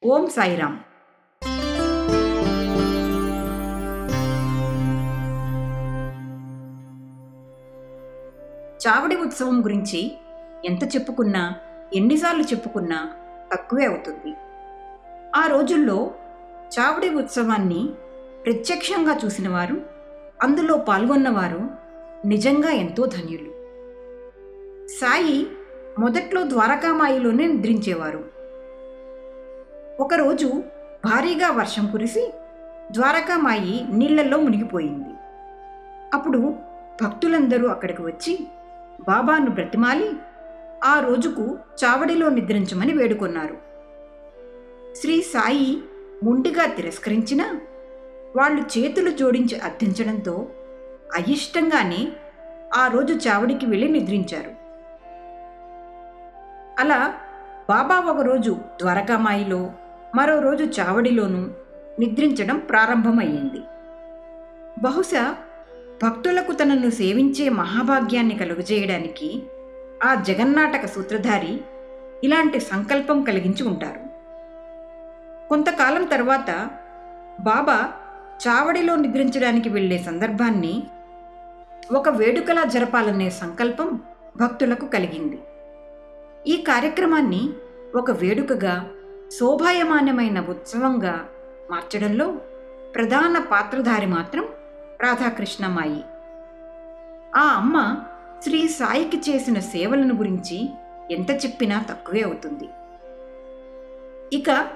ఓం సాయిరామ్. చావడి ఉత్సవం గురించి ఎంత చెప్పుకున్నా, ఎన్నిసార్లు చెప్పుకున్నా తక్కువే అవుతుంది. ఆ రోజుల్లో చావడి ఉత్సవాన్ని ప్రత్యక్షంగా చూసినవారు, అందులో పాల్గొన్నవారు నిజంగా ఎంతో ధన్యులు. సాయి మొదట్లో ద్వారకామాయిలోనే నిద్రించేవారు. ఒకరోజు భారీగా వర్షం కురిసి ద్వారకామాయి నీళ్లలో మునిగిపోయింది. అప్పుడు భక్తులందరూ అక్కడికి వచ్చి బాబాను బ్రతిమాలి ఆ రోజుకు చావడిలో నిద్రించమని వేడుకొన్నారు. శ్రీ సాయి మొండిగా తిరస్కరించినా వాళ్ళు చేతులు జోడించి అర్థించడంతో అయిష్టంగానే ఆ రోజు చావడికి వెళ్ళి నిద్రించారు. అలా బాబా ఒకరోజు ద్వారకామాయిలో, మరో రోజు చావడిలోనూ నిద్రించడం ప్రారంభమయ్యింది. బహుశా భక్తులకు తనను సేవించే మహాభాగ్యాన్ని కలుగజేయడానికి ఆ జగన్నాటక సూత్రధారి ఇలాంటి సంకల్పం కలిగించి ఉంటారు. కొంతకాలం తర్వాత బాబా చావడిలో నిద్రించడానికి వెళ్లే సందర్భాన్ని ఒక వేడుకలా జరపాలనే సంకల్పం భక్తులకు కలిగింది. ఈ కార్యక్రమాన్ని ఒక వేడుకగా, శోభాయమానమైన ఉత్సవంగా మార్చడంలో ప్రధాన పాత్రధారి మాత్రం రాధాకృష్ణమాయి. ఆ అమ్మ శ్రీ సాయికి చేసిన సేవలను గురించి ఎంత చెప్పినా తక్కువే అవుతుంది. ఇక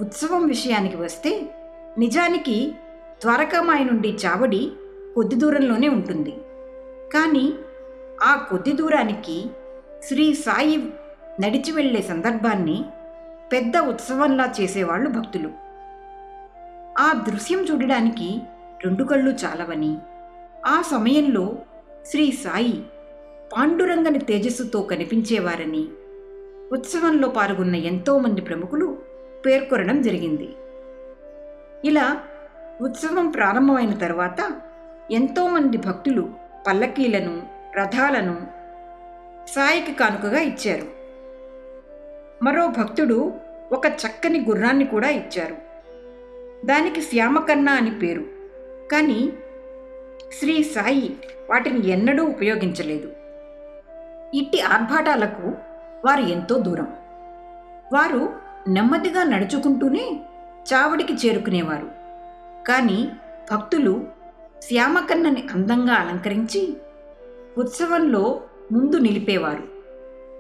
ఉత్సవం విషయానికి వస్తే, నిజానికి ద్వారకామాయి నుండి చావడి కొద్ది దూరంలోనే ఉంటుంది. కానీ ఆ కొద్ది దూరానికి శ్రీ సాయి నడిచి వెళ్లే సందర్భాన్ని పెద్ద ఉత్సవంలా చేసేవాళ్లు భక్తులు. ఆ దృశ్యం చూడడానికి రెండు కళ్ళు చాలవని, ఆ సమయంలో శ్రీ సాయి పాండురంగని తేజస్సుతో కనిపించేవారని ఉత్సవంలో పాల్గొన్న ఎంతోమంది ప్రముఖులు పేర్కొనడం జరిగింది. ఇలా ఉత్సవం ప్రారంభమైన తర్వాత ఎంతోమంది భక్తులు పల్లకీలను, రథాలను సాయికి కానుకగా ఇచ్చారు. మరో భక్తుడు ఒక చక్కని గుర్రాన్ని కూడా ఇచ్చారు. దానికి శ్యామకర్ణ అని పేరు. కానీ శ్రీ సాయి వాటిని ఎన్నడూ ఉపయోగించలేదు. ఇట్టి ఆర్భాటాలకు వారు ఎంతో దూరం. వారు నెమ్మదిగా నడుచుకుంటూనే చావడికి చేరుకునేవారు. కానీ భక్తులు శ్యామకర్ణని అందంగా అలంకరించి ఉత్సవంలో ముందు నిలిపేవారు.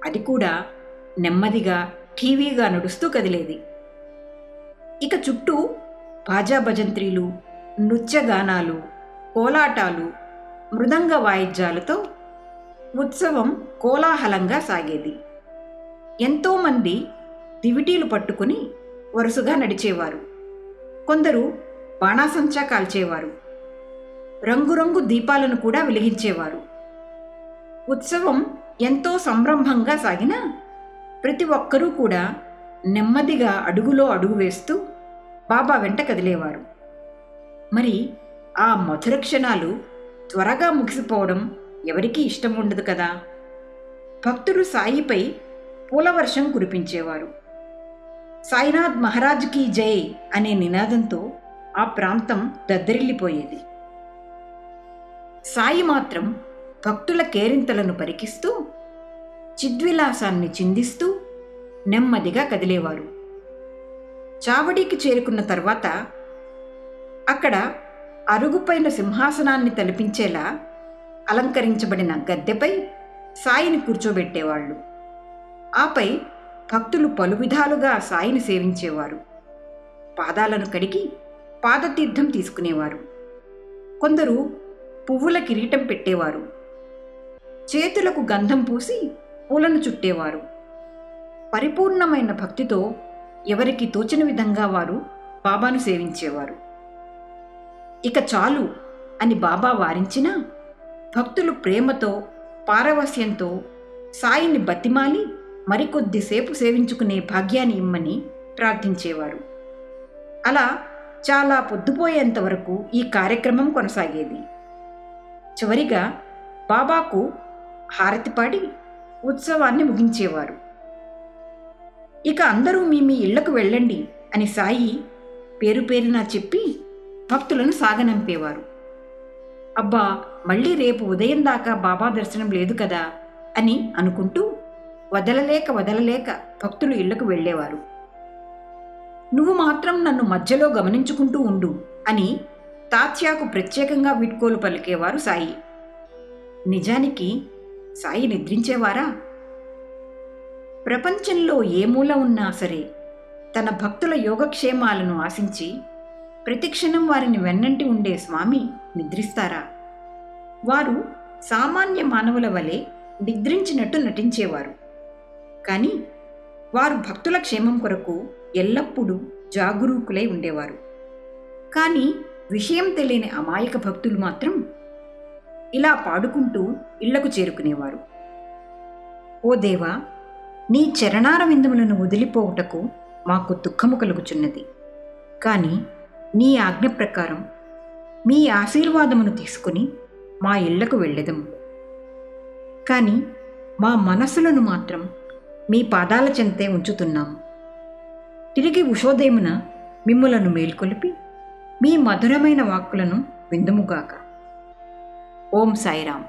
అది కూడా నెమ్మదిగా, ఠీవీగా నడుస్తూ కదిలేది. ఇక చుట్టూ బాజా భజంత్రీలు, నృత్యగానాలు, కోలాటాలు, మృదంగ వాయిద్యాలతో ఉత్సవం కోలాహలంగా సాగేది. ఎంతోమంది దివిటీలు పట్టుకుని వరుసగా నడిచేవారు. కొందరు బాణాసంచా కాల్చేవారు. రంగురంగు దీపాలను కూడా వెలిగించేవారు. ఉత్సవం ఎంతో సంరంభంగా సాగినా ప్రతి ఒక్కరూ కూడా నెమ్మదిగా అడుగులో అడుగు వేస్తూ బాబా వెంట కదిలేవారు. మరి ఆ మధుర క్షణాలు త్వరగా ముగిసిపోవడం ఎవరికీ ఇష్టం ఉండదు కదా. భక్తులు సాయిపై పూలవర్షం కురిపించేవారు. సాయినాథ్ మహారాజ్కి జై అనే నినాదంతో ఆ ప్రాంతం దద్దరిల్లిపోయేది. సాయి మాత్రం భక్తుల కేరింతలను పరికిస్తూ, చిద్విలాసాన్ని చిందిస్తూ నెమ్మదిగా కదిలేవారు. చావడికి చేరుకున్న తర్వాత అక్కడ అరుగుపైన సింహాసనాన్ని తలపించేలా అలంకరించబడిన గద్దెపై సాయిని కూర్చోబెట్టేవాళ్ళు. ఆపై భక్తులు పలు విధాలుగా సాయిని సేవించేవారు. పాదాలను కడిగి పాదతీర్థం తీసుకునేవారు. కొందరు పువ్వుల కిరీటం పెట్టేవారు. చేతులకు గంధం పూసి పూలను చుట్టేవారు. పరిపూర్ణమైన భక్తితో ఎవరికి తోచిన విధంగా వారు బాబాను సేవించేవారు. ఇక చాలు అని బాబా వారించినా భక్తులు ప్రేమతో, పారవస్యంతో సాయిని బతిమాలి మరికొద్దిసేపు సేవించుకునే భాగ్యాన్ని ఇమ్మని ప్రార్థించేవారు. అలా చాలా పొద్దుపోయేంత వరకు ఈ కార్యక్రమం కొనసాగేది. చివరిగా బాబాకు హారతి పాడి ఉత్సవాన్ని ముగించేవారు. ఇక అందరూ మీ మీ ఇళ్లకు వెళ్ళండి అని సాయి పేరు పేరునా చెప్పి భక్తులను సాగనంపేవారు. అబ్బా, మళ్ళీ రేపు ఉదయం దాకా బాబా దర్శనం లేదు కదా అని అనుకుంటూ వదలలేక భక్తులు ఇళ్లకు వెళ్ళేవారు. నువ్వు మాత్రం నన్ను మధ్యలో గమనించుకుంటూ ఉండు అని తాత్యాకు ప్రత్యేకంగా వీడ్కోలు పలికేవారు సాయి. నిజానికి సాయి నిద్రించేవారా? ప్రపంచంలో ఏ మూల ఉన్నా సరే తన భక్తుల యోగక్షేమాలను ఆశించి ప్రతిక్షణం వారిని వెన్నంటి ఉండే స్వామి నిద్రిస్తారా? వారు సామాన్య మానవుల వలె నిద్రించినట్టు నటించేవారు. కానీ వారు భక్తుల క్షేమం కొరకు ఎల్లప్పుడూ జాగరూకులై ఉండేవారు. కానీ విషయం తెలియని అమాయక భక్తులు మాత్రం ఇలా పాడుకుంటూ ఇళ్లకు చేరుకునేవారు. ఓ దేవా, నీ చరణార విందములను వదిలిపోవుటకు మాకు దుఃఖము కలుగుచున్నది. కానీ నీ ఆజ్ఞ ప్రకారం మీ ఆశీర్వాదమును తీసుకుని మా ఇళ్లకు వెళ్ళెదము. కానీ మా మనసులను మాత్రం మీ పాదాల చెంతే ఉంచుతున్నాము. తిరిగి ఉషోదయమున మిమ్ములను మేల్కొలిపి మీ మధురమైన వాక్కులను విందుముగాక. ఓం సాయిరాం.